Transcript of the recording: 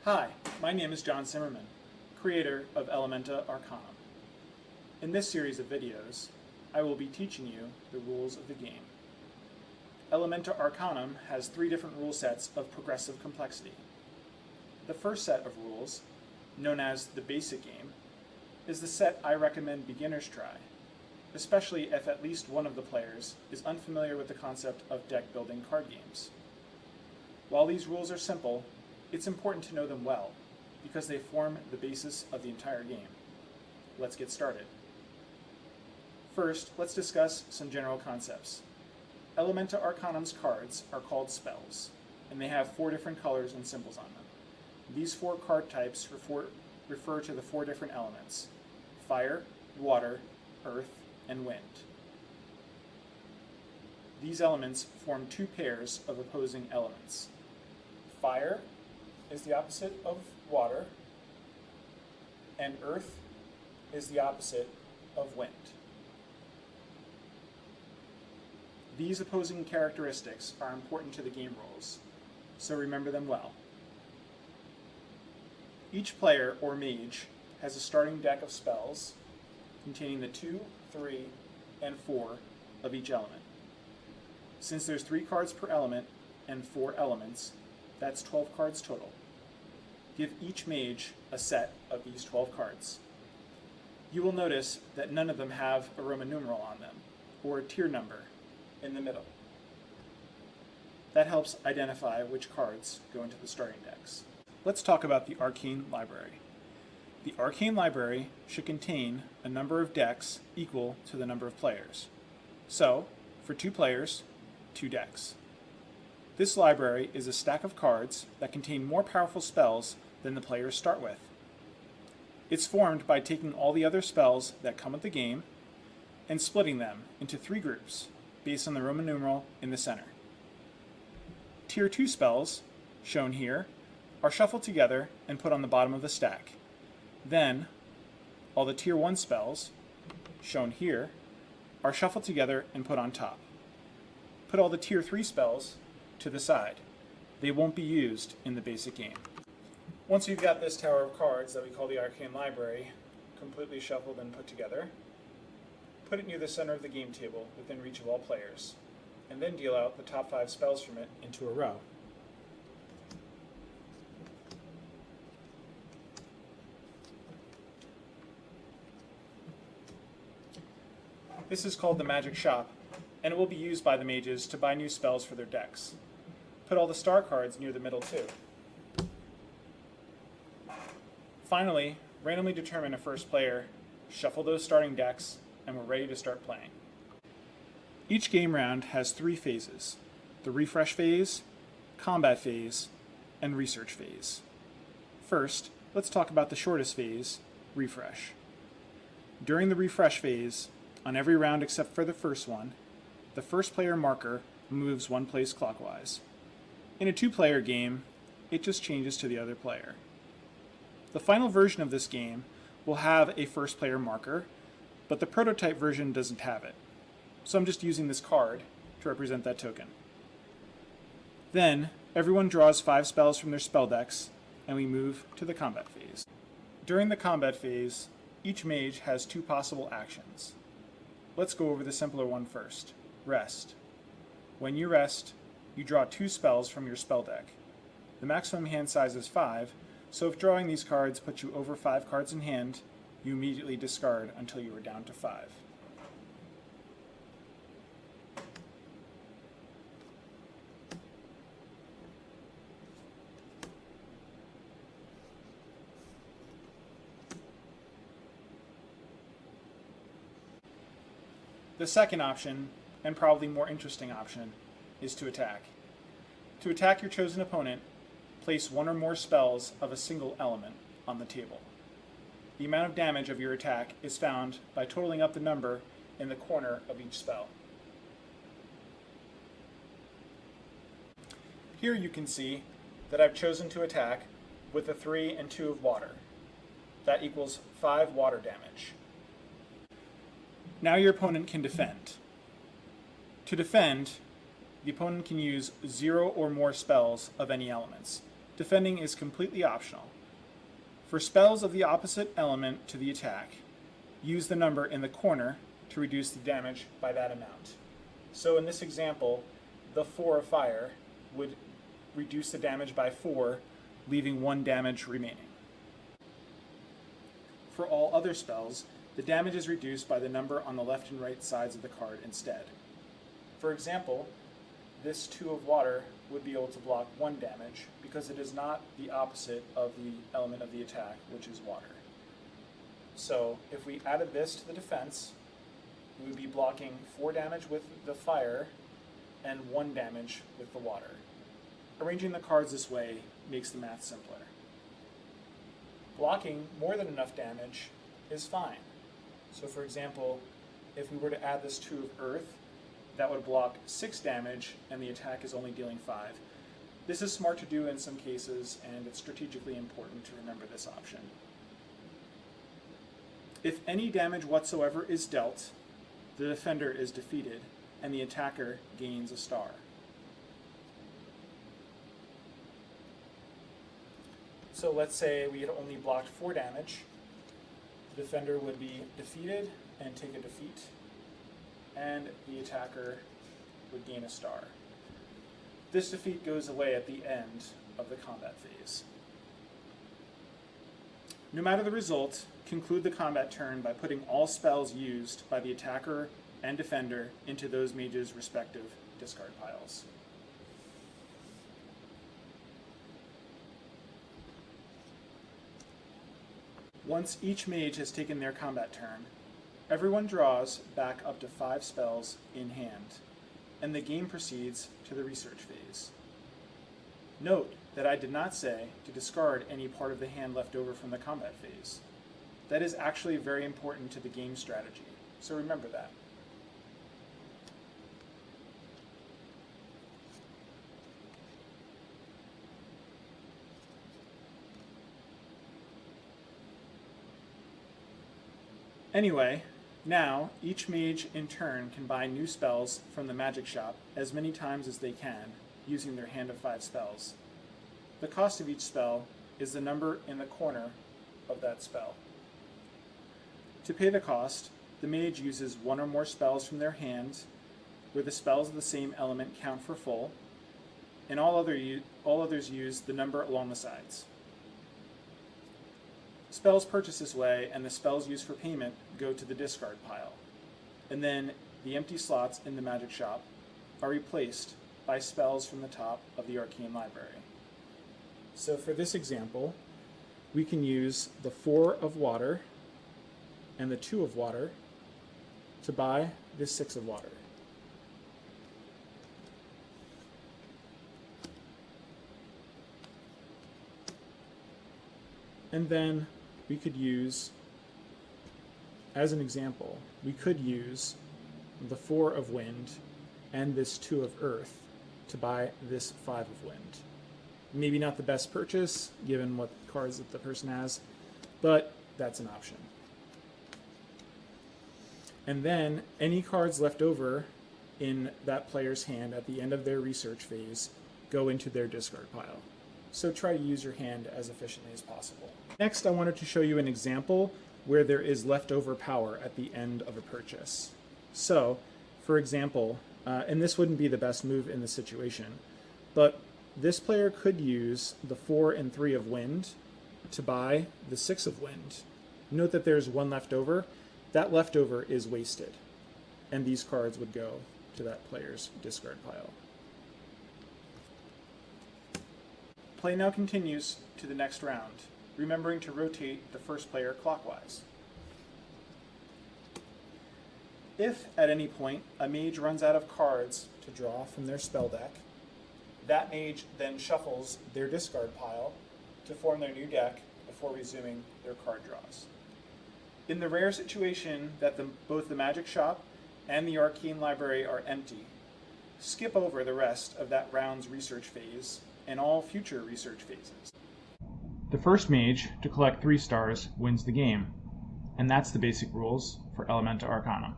Hi, my name is John Zimmerman, creator of Elementa Arcanum. In this series of videos, I will be teaching you the rules of the game. Elementa Arcanum has 3 different rule sets of progressive complexity. The first set of rules, known as the basic game, is the set I recommend beginners try, especially if at least one of the players is unfamiliar with the concept of deck building card games. While these rules are simple, it's important to know them well, because they form the basis of the entire game. Let's get started. First, let's discuss some general concepts. Elementa Arcanum's cards are called spells, and they have 4 different colors and symbols on them. These 4 card types refer to the 4 different elements: fire, water, earth, and wind. These elements form 2 pairs of opposing elements. Fire is the opposite of water, and earth is the opposite of wind. These opposing characteristics are important to the game rules, so remember them well. Each player, or mage, has a starting deck of spells containing the 2, 3, and 4 of each element. Since there's 3 cards per element and 4 elements, that's 12 cards total. Give each mage a set of these 12 cards. You will notice that none of them have a Roman numeral on them, or a tier number in the middle. That helps identify which cards go into the starting decks. Let's talk about the Arcane Library. The Arcane Library should contain a number of decks equal to the number of players. So, for 2 players, 2 decks. This library is a stack of cards that contain more powerful spells than the players start with. It's formed by taking all the other spells that come with the game and splitting them into 3 groups based on the Roman numeral in the center. Tier 2 spells, shown here, are shuffled together and put on the bottom of the stack. Then, all the Tier 1 spells, shown here, are shuffled together and put on top. Put all the Tier 3 spells to the side. They won't be used in the basic game. Once you've got this tower of cards that we call the Arcane Library completely shuffled and put together, put it near the center of the game table within reach of all players, and then deal out the top 5 spells from it into a row. This is called the Magic Shop, and it will be used by the mages to buy new spells for their decks. Put all the star cards near the middle too. Finally, randomly determine a first player, shuffle those starting decks, and we're ready to start playing. Each game round has 3 phases: the refresh phase, combat phase, and research phase. First, let's talk about the shortest phase, refresh. During the refresh phase, on every round except for the first one, the first player marker moves 1 place clockwise. In a 2-player game, it just changes to the other player. The final version of this game will have a first player marker, but the prototype version doesn't have it. So I'm just using this card to represent that token. Then, everyone draws 5 spells from their spell decks, and we move to the combat phase. During the combat phase, each mage has 2 possible actions. Let's go over the simpler one first: rest. When you rest, you draw 2 spells from your spell deck. The maximum hand size is 5, so if drawing these cards puts you over 5 cards in hand, you immediately discard until you are down to 5. The second option, and probably more interesting option, is to attack. To attack your chosen opponent, place 1 or more spells of a single element on the table. The amount of damage of your attack is found by totaling up the number in the corner of each spell. Here you can see that I've chosen to attack with a 3 and 2 of water. That equals 5 water damage. Now your opponent can defend. To defend, the opponent can use 0 or more spells of any elements. defending is completely optional. For spells of the opposite element to the attack, use the number in the corner to reduce the damage by that amount. So in this example, the 4 of fire would reduce the damage by 4, leaving 1 damage remaining. For all other spells, the damage is reduced by the number on the left and right sides of the card instead. For example, this 2 of water would be able to block 1 damage because it is not the opposite of the element of the attack, which is water. So if we added this to the defense, we would be blocking 4 damage with the fire and 1 damage with the water. Arranging the cards this way makes the math simpler. Blocking more than enough damage is fine. So for example, if we were to add this 2 of earth, that would block 6 damage and the attack is only dealing 5. This is smart to do in some cases, and it's strategically important to remember this option. If any damage whatsoever is dealt, the defender is defeated and the attacker gains a star. So let's say we had only blocked 4 damage. The defender would be defeated and take a defeat, and the attacker would gain a star. This defeat goes away at the end of the combat phase. No matter the result, conclude the combat turn by putting all spells used by the attacker and defender into those mages' respective discard piles. Once each mage has taken their combat turn, everyone draws back up to 5 spells in hand, and the game proceeds to the research phase. Note that I did not say to discard any part of the hand left over from the combat phase. That is actually very important to the game strategy, so remember that. Anyway, now each mage in turn can buy new spells from the magic shop as many times as they can, using their hand of 5 spells. The cost of each spell is the number in the corner of that spell. To pay the cost, the mage uses 1 or more spells from their hand, where the spells of the same element count for full, and all others use the number along the sides. Spells purchased this way and the spells used for payment go to the discard pile, and then the empty slots in the magic shop are replaced by spells from the top of the Arcane Library. So for this example, we can use the 4 of water and the 2 of water to buy this 6 of water. And then we could use, as an example, we could use the 4 of wind and this 2 of earth to buy this 5 of wind. Maybe not the best purchase, given what cards that the person has, but that's an option. And then any cards left over in that player's hand at the end of their research phase go into their discard pile. So try to use your hand as efficiently as possible. Next, I wanted to show you an example where there is leftover power at the end of a purchase. So, for example, and this wouldn't be the best move in the situation, but this player could use the 4 and 3 of wind to buy the 6 of wind. Note that there's 1 left over. That leftover is wasted, and these cards would go to that player's discard pile. Play now continues to the next round, remembering to rotate the first player clockwise. If at any point a mage runs out of cards to draw from their spell deck, that mage then shuffles their discard pile to form their new deck before resuming their card draws. In the rare situation that both the magic shop and the Arcane Library are empty, skip over the rest of that round's research phase and all future research phases. The first mage to collect 3 stars wins the game, and that's the basic rules for Elementa Arcanum.